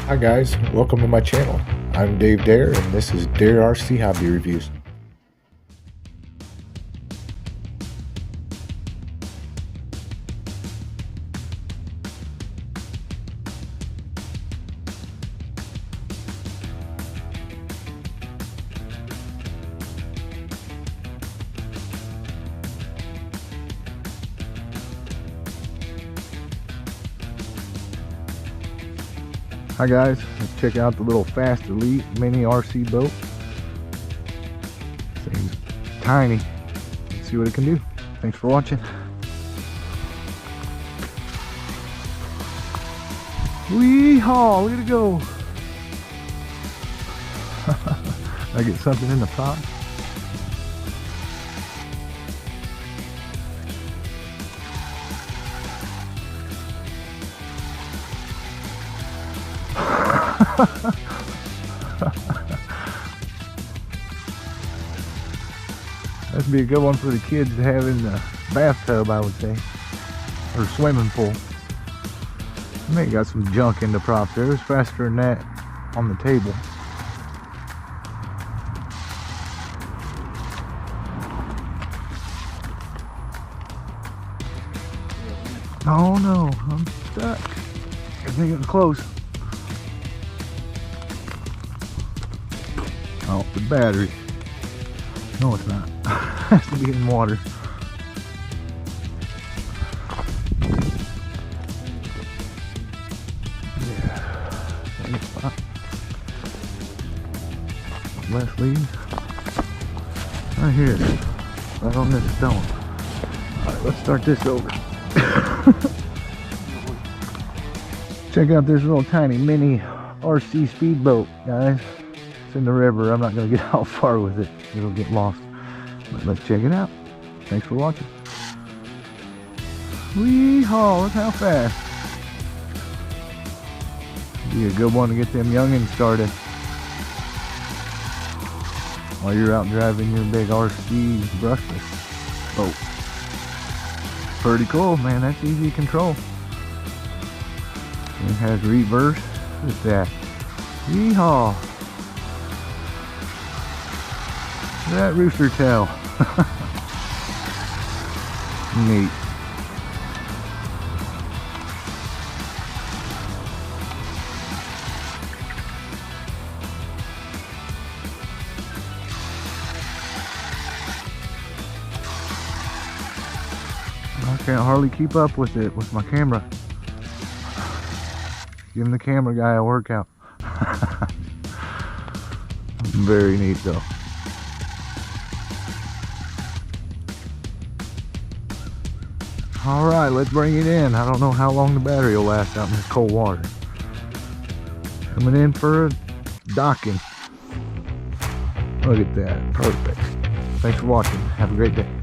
Hi guys, welcome to my channel. I'm Dave Dare and this is Dare RC Hobby Reviews. Hi guys, let's check out the little Fast Elite mini RC boat. Thing's tiny. Let's see what it can do. Thanks for watching. Wee-haw, look at it go. I get something in the pot. That'd be a good one for the kids to have in the bathtub, I would say, or swimming pool. I think got some junk in the prop there. It was faster than that on the table. Oh no, I'm stuck. I think it was close. Oh, the battery. No, it's not. It has to be in water. Yeah. Less leaves. Right here. Right on this stone. Alright, let's start this over. Check out this little tiny mini RC speedboat, guys. It's in the river. I'm not going to get out far with it. It'll get lost. But let's check it out. Thanks for watching. Wee-haw, look how fast. Be a good one to get them youngins started while you're out driving your big RC brushless boat. Pretty cool, man. That's easy to control. It has reverse. Look at that. Yee-haw. That rooster tail. Neat. I can't hardly keep up with it with my camera. Giving the camera guy a workout. Very neat though. Alright, let's bring it in. I don't know how long the battery will last out in this cold water. Coming in for a docking. Look at that. Perfect. Thanks for watching. Have a great day.